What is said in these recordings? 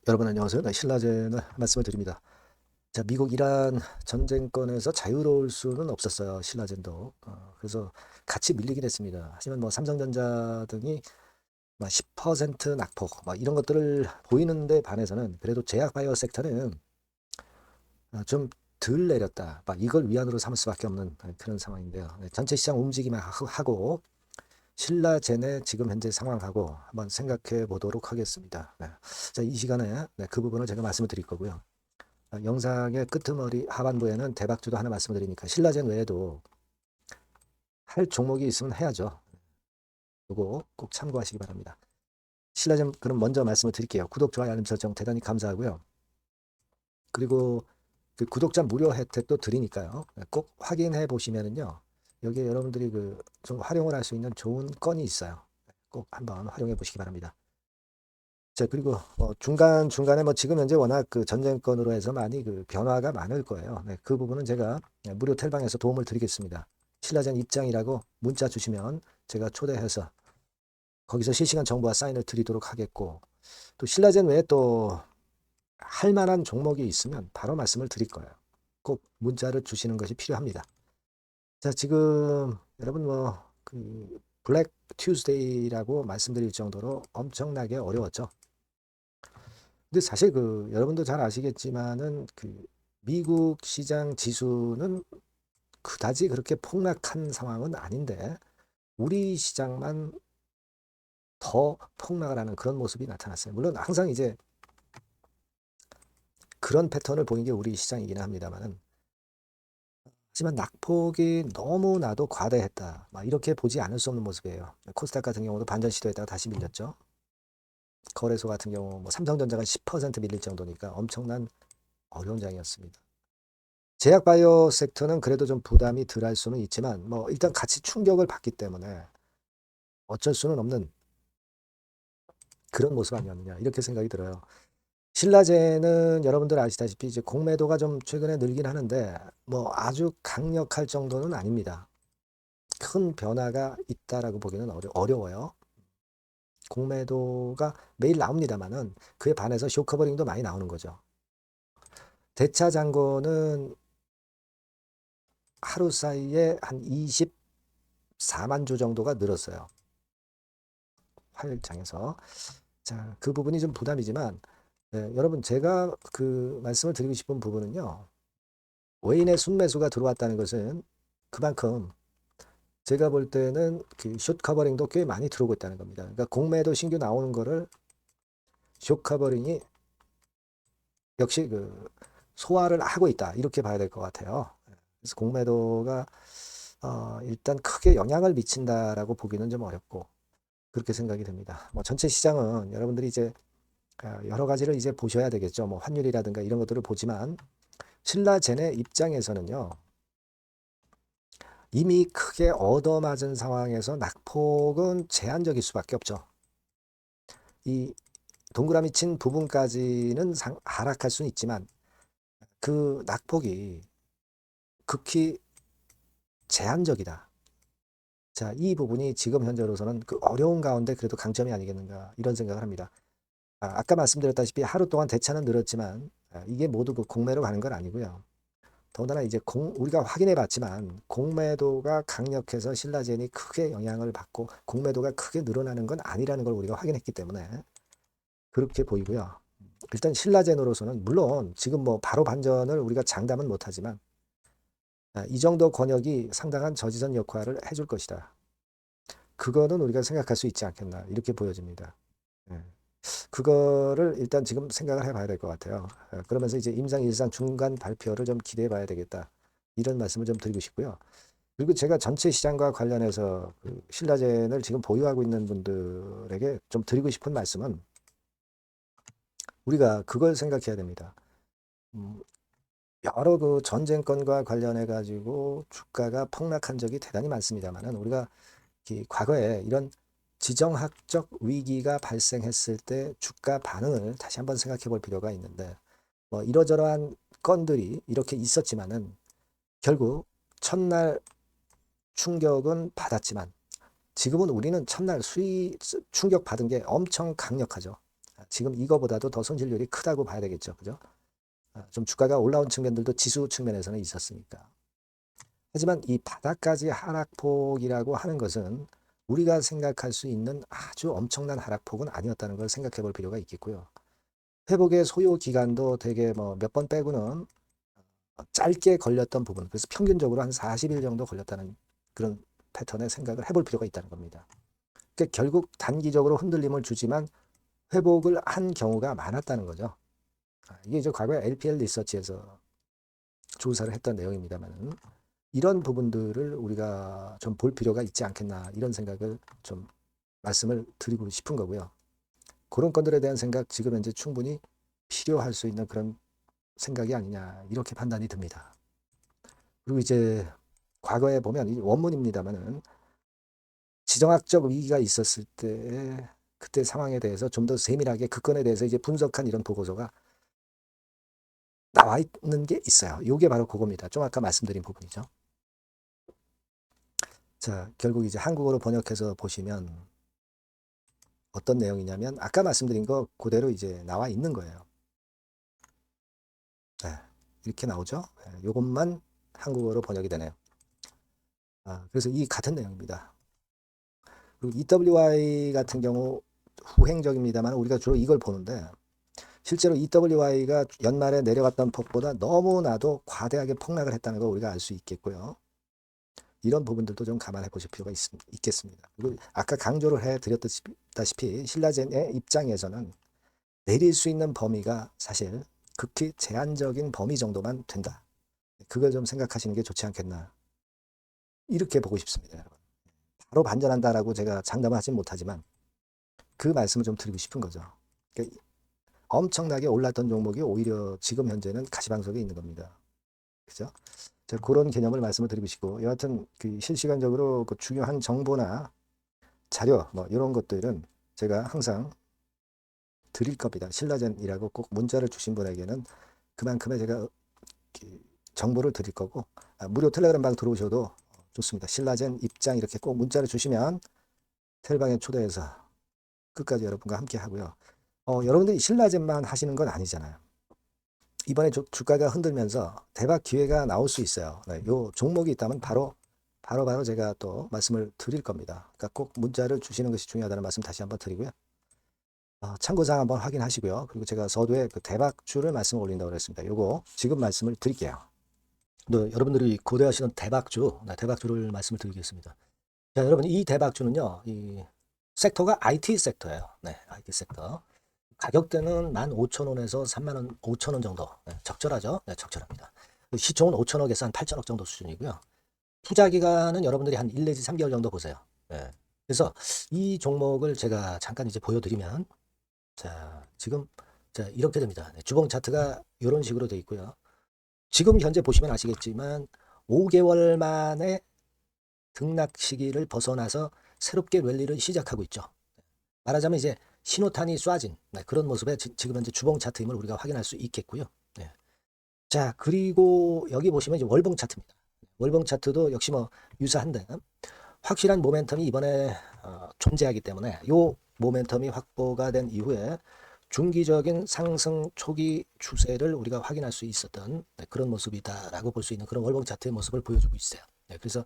여러분 안녕하세요. 네, 신라제는 말씀을 드립니다. 자, 미국 이란 전쟁권에서 자유로울 수는 없었어요. 신라젠도. 그래서 같이 밀리긴 했습니다. 하지만 뭐 삼성전자 등이 막 10% 낙폭 막 이런 것들을 보이는데 반해서는 그래도 제약바이오 섹터는 좀 덜 내렸다. 막 이걸 위안으로 삼을 수밖에 없는 그런 상황인데요. 네, 전체 시장 움직임을 하고 신라젠의 지금 현재 상황하고 한번 생각해 보도록 하겠습니다. 네. 자, 이 시간에 그 부분을 제가 말씀을 드릴 거고요. 영상의 끄트머리 하반부에는 대박주도 하나 말씀드리니까 신라젠 외에도 할 종목이 있으면 해야죠. 이거 꼭 참고하시기 바랍니다. 신라젠 그럼 먼저 말씀을 드릴게요. 구독, 좋아요, 알림 설정 대단히 감사하고요. 그리고 그 구독자 무료 혜택도 드리니까요. 꼭 확인해 보시면은요. 여기에 여러분들이 그 좀 활용을 할 수 있는 좋은 건이 있어요. 꼭 한번 활용해 보시기 바랍니다. 자, 그리고 중간중간에 뭐 지금 현재 워낙 그 전쟁권으로 해서 많이 그 변화가 많을 거예요. 네, 그 부분은 제가 무료 텔방에서 도움을 드리겠습니다. 신라전 입장이라고 문자 주시면 제가 초대해서 거기서 실시간 정보와 사인을 드리도록 하겠고, 또 신라젠 외에 또 할 만한 종목이 있으면 바로 말씀을 드릴 거예요. 꼭 문자를 주시는 것이 필요합니다. 자, 지금 여러분 그 블랙 튜스데이라고 말씀드릴 정도로 엄청나게 어려웠죠. 근데 사실 그 여러분도 잘 아시겠지만은 그 미국 시장 지수는 그다지 그렇게 폭락한 상황은 아닌데 우리 시장만 더 폭락을 하는 그런 모습이 나타났어요. 물론 항상 이제 그런 패턴을 보인 게 우리 시장이긴 합니다만은 하지만 낙폭이 너무나도 과대했다. 막 이렇게 보지 않을 수 없는 모습이에요. 코스닥 같은 경우도 반전 시도했다가 다시 밀렸죠. 거래소 같은 경우 뭐 삼성전자가 10% 밀릴 정도니까 엄청난 어려운 장이었습니다. 제약바이오 섹터는 그래도 좀 부담이 덜할 수는 있지만 뭐 일단 같이 충격을 받기 때문에 어쩔 수는 없는 그런 모습 아니었느냐 이렇게 생각이 들어요. 신라제는 여러분들 아시다시피 이제 공매도가 좀 최근에 늘긴 하는데 뭐 아주 강력할 정도는 아닙니다. 큰 변화가 있다라고 보기는 어려워요. 공매도가 매일 나옵니다만은 그에 반해서 쇼커버링도 많이 나오는 거죠. 대차 잔고는 하루 사이에 한 24만 주 정도가 늘었어요. 화요일장에서. 자, 그 부분이 좀 부담이지만 여러분 제가 그 말씀을 드리고 싶은 부분은요. 외인의 순매수가 들어왔다는 것은 그만큼 제가 볼 때는 그숏 커버링도 꽤 많이 들어오고 있다는 겁니다. 그러니까 공매도 신규 나오는 거를 숏 커버링이 역시 그 소화를 하고 있다. 이렇게 봐야 될 것 같아요. 그래서 공매도가 일단 크게 영향을 미친다라고 보기는 좀 어렵고 그렇게 생각이 됩니다. 뭐 전체 시장은 여러분들이 이제 여러 가지를 이제 보셔야 되겠죠. 뭐 환율이라든가 이런 것들을 보지만 신라젠의 입장에서는요. 이미 크게 얻어맞은 상황에서 낙폭은 제한적일 수밖에 없죠. 이 동그라미 친 부분까지는 하락할 수는 있지만 그 낙폭이 극히 제한적이다. 자, 이 부분이 지금 현재로서는 그 어려운 가운데 그래도 강점이 아니겠는가 이런 생각을 합니다. 아까 말씀드렸다시피 하루 동안 대차는 늘었지만 이게 모두 그 공매로 가는 건 아니고요. 더군다나 이제 우리가 확인해 봤지만 공매도가 강력해서 신라젠이 크게 영향을 받고 공매도가 크게 늘어나는 건 아니라는 걸 우리가 확인했기 때문에 그렇게 보이고요. 일단 신라젠으로서는 물론 지금 뭐 바로 반전을 우리가 장담은 못하지만 이 정도 권역이 상당한 저지선 역할을 해줄 것이다. 그거는 우리가 생각할 수 있지 않겠나 이렇게 보여집니다. 예. 그거를 일단 지금 생각을 해봐야 될 것 같아요. 그러면서 이제 임상, 일상, 중간 발표를 좀 기대해 봐야 되겠다. 이런 말씀을 좀 드리고 싶고요. 그리고 제가 전체 시장과 관련해서 그 신라젠을 지금 보유하고 있는 분들에게 좀 드리고 싶은 말씀은 우리가 그걸 생각해야 됩니다. 음, 여러 그 전쟁권과 관련해 가지고 주가가 폭락한 적이 대단히 많습니다만은 우리가 과거에 이런 지정학적 위기가 발생했을 때 주가 반응을 다시 한번 생각해 볼 필요가 있는데 뭐 이러저러한 건들이 이렇게 있었지만은 결국 첫날 충격은 받았지만 지금은 우리는 첫날 충격 받은 게 엄청 강력하죠. 지금 이거보다도 더 손실률이 크다고 봐야 되겠죠. 그죠? 좀 주가가 올라온 측면들도 지수 측면에서는 있었으니까. 하지만 이 바닥까지 하락폭이라고 하는 것은 우리가 생각할 수 있는 아주 엄청난 하락폭은 아니었다는 걸 생각해 볼 필요가 있겠고요. 회복의 소요 기간도 되게 뭐 몇 번 빼고는 짧게 걸렸던 부분, 그래서 평균적으로 한 40일 정도 걸렸다는 그런 패턴의 생각을 해볼 필요가 있다는 겁니다. 그러니까 결국 단기적으로 흔들림을 주지만 회복을 한 경우가 많았다는 거죠. 이게 이제 과거에 LPL 리서치에서 조사를 했던 내용입니다만 이런 부분들을 우리가 좀 볼 필요가 있지 않겠나 이런 생각을 좀 말씀을 드리고 싶은 거고요. 그런 건들에 대한 생각 지금 현재 충분히 필요할 수 있는 그런 생각이 아니냐 이렇게 판단이 듭니다. 그리고 이제 과거에 보면 이 원문입니다만은 지정학적 위기가 있었을 때 그때 상황에 대해서 좀 더 세밀하게 그 건에 대해서 이제 분석한 이런 보고서가 나와 있는 게 있어요. 이게 바로 그겁니다. 좀 아까 말씀드린 부분이죠. 자, 결국 이제 한국어로 번역해서 보시면 어떤 내용이냐면 아까 말씀드린 거 그대로 이제 나와 있는 거예요. 네, 이렇게 나오죠. 네, 이것만 한국어로 번역이 되네요. 그래서 이 같은 내용입니다. 그리고 EWI 같은 경우 후행적입니다만 우리가 주로 이걸 보는데 실제로 EWI가 연말에 내려갔던 폭보다 너무나도 과대하게 폭락을 했다는 걸 우리가 알 수 있겠고요. 이런 부분들도 좀 감안해 보실 필요가 있겠습니다. 그리고 아까 강조를 해드렸다시피 신라젠의 입장에서는 내릴 수 있는 범위가 사실 극히 제한적인 범위 정도만 된다. 그걸 좀 생각하시는 게 좋지 않겠나. 이렇게 보고 싶습니다, 여러분. 바로 반전한다라고 제가 장담을 하진 못하지만 그 말씀을 좀 드리고 싶은 거죠. 그러니까 엄청나게 올랐던 종목이 오히려 지금 현재는 가시방석에 있는 겁니다. 그죠? 자, 그런 개념을 말씀을 드리고 싶고 여하튼 그 실시간적으로 그 중요한 정보나 자료 뭐 이런 것들은 제가 항상 드릴 겁니다. 신라젠이라고 꼭 문자를 주신 분에게는 그만큼의 제가 정보를 드릴 거고 무료 텔레그램 방 들어오셔도 좋습니다. 신라젠 입장 이렇게 꼭 문자를 주시면 텔방에 초대해서 끝까지 여러분과 함께 하고요. 여러분들이 신라젠만 하시는 건 아니잖아요. 이번에 주가가 흔들면서 대박 기회가 나올 수 있어요. 네, 요 종목이 있다면 바로 제가 또 말씀을 드릴 겁니다. 그러니까 꼭 문자를 주시는 것이 중요하다는 말씀 다시 한번 드리고요. 참고사항 한번 확인하시고요. 그리고 제가 서두에 그 대박주를 말씀을 올린다고 그랬습니다. 요거 지금 말씀을 드릴게요. 또 여러분들이 고대하시는 대박주를 말씀을 드리겠습니다. 자, 여러분 이 대박주는요. 이 섹터가 IT 섹터예요. 네, IT 섹터. 가격대는 15,000원에서 35,000원 5,000원 정도. 네, 적절하죠? 네, 적절합니다. 시총은 5천억에서 한 8천억 정도 수준이고요. 투자 기간은 여러분들이 한 1 내지 3개월 정도 보세요. 네. 그래서 이 종목을 제가 잠깐 이제 보여드리면 자, 지금 자, 이렇게 됩니다. 네, 주봉 차트가 이런 식으로 되어 있고요. 지금 현재 보시면 아시겠지만 5개월 만에 등락 시기를 벗어나서 새롭게 랠리를 시작하고 있죠. 말하자면 이제 신호탄이 쏴진 그런 모습의 지금 현재 주봉 차트임을 우리가 확인할 수 있겠고요. 네. 자, 그리고 여기 보시면 이제 월봉 차트입니다. 월봉 차트도 역시 뭐 유사한데 확실한 모멘텀이 이번에 존재하기 때문에 요 모멘텀이 확보가 된 이후에 중기적인 상승 초기 추세를 우리가 확인할 수 있었던 그런 모습이다라고 볼 수 있는 그런 월봉 차트의 모습을 보여주고 있어요. 그래서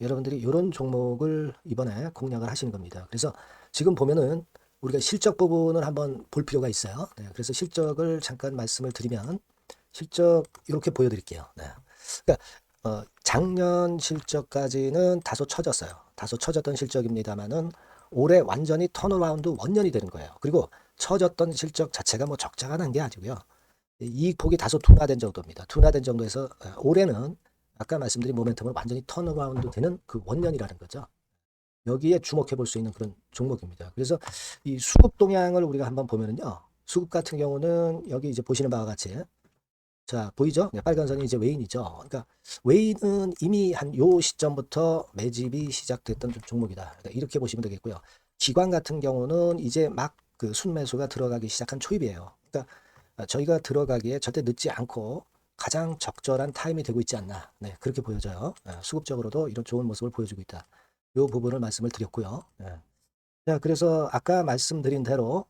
여러분들이 이런 종목을 이번에 공략을 하시는 겁니다. 그래서 지금 보면은 우리가 실적 부분을 한번 볼 필요가 있어요. 그래서 실적을 잠깐 말씀을 드리면 실적 이렇게 보여드릴게요. 그러니까 작년 실적까지는 다소 처졌어요. 다소 처졌던 실적입니다만은 올해 완전히 턴어라운드 원년이 되는 거예요. 그리고 처졌던 실적 자체가 뭐 적자가 난 게 아니고요. 이익폭이 다소 둔화된 정도입니다. 둔화된 정도에서 올해는 아까 말씀드린 모멘텀을 완전히 턴어라운드 되는 그 원년이라는 거죠. 여기에 주목해 볼 수 있는 그런 종목입니다. 그래서 이 수급 동향을 우리가 한번 보면은요. 수급 같은 경우는 여기 이제 보시는 바와 같이 자, 보이죠? 빨간 선이 이제 웨인이죠. 그러니까 웨인은 이미 한 요 시점부터 매집이 시작됐던 종목이다. 그러니까 이렇게 보시면 되겠고요. 기관 같은 경우는 이제 막 그 순매수가 들어가기 시작한 초입이에요. 그러니까 저희가 들어가기에 절대 늦지 않고 가장 적절한 타임이 되고 있지 않나. 네, 그렇게 보여져요. 수급적으로도 이런 좋은 모습을 보여주고 있다. 이 부분을 말씀을 드렸고요. 자, 그래서 아까 말씀드린 대로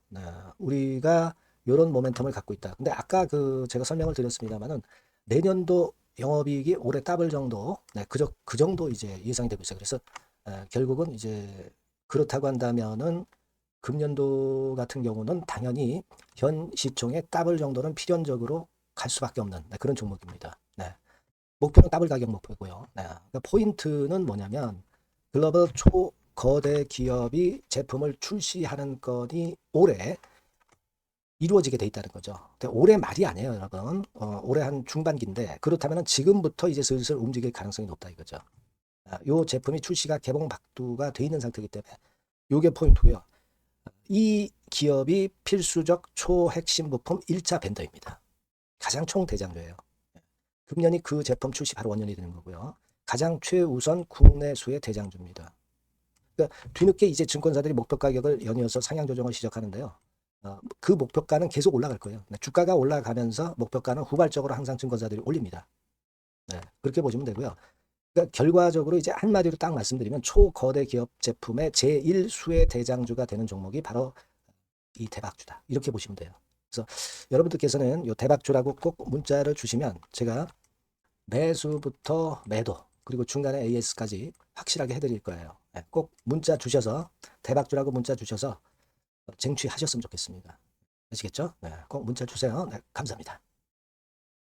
우리가 이런 모멘텀을 갖고 있다. 근데 아까 제가 설명을 드렸습니다만은 내년도 영업이익이 올해 더블 정도, 그 정도 이제 예상이 되고 있어요. 그래서 결국은 이제 그렇다고 한다면은 금년도 같은 경우는 당연히 현 시총의 더블 정도는 필연적으로 갈 수밖에 없는 그런 종목입니다. 네. 목표는 더블 가격 목표고요. 네. 그러니까 포인트는 뭐냐면 글로벌 초거대 기업이 제품을 출시하는 건이 올해 이루어지게 돼 있다는 거죠. 근데 올해 말이 아니에요, 여러분. 올해 한 중반기인데 그렇다면 지금부터 이제 슬슬 움직일 가능성이 높다 이거죠. 요 제품이 출시가 개봉 박두가 돼 있는 상태이기 때문에 요게 포인트고요. 이 기업이 필수적 초핵심 부품 1차 벤더입니다. 가장 총대장주예요. 금년이 그 제품 출시 바로 원년이 되는 거고요. 가장 최우선 국내수의 대장주입니다. 그러니까 뒤늦게 이제 증권사들이 목표 가격을 연이어서 상향 조정을 시작하는데요. 그 목표가는 계속 올라갈 거예요. 주가가 올라가면서 목표가는 후발적으로 항상 증권사들이 올립니다. 네, 그렇게 보시면 되고요. 그러니까 결과적으로 이제 한마디로 딱 말씀드리면 초거대 기업 제품의 제1수의 대장주가 되는 종목이 바로 이 대박주다. 이렇게 보시면 돼요. 그래서 여러분들께서는 이 대박주라고 꼭 문자를 주시면 제가 매수부터 매도 그리고 중간에 AS까지 확실하게 해드릴 거예요. 꼭 문자 주셔서 대박주라고 문자 주셔서 쟁취하셨으면 좋겠습니다. 아시겠죠? 꼭 문자 주세요. 감사합니다.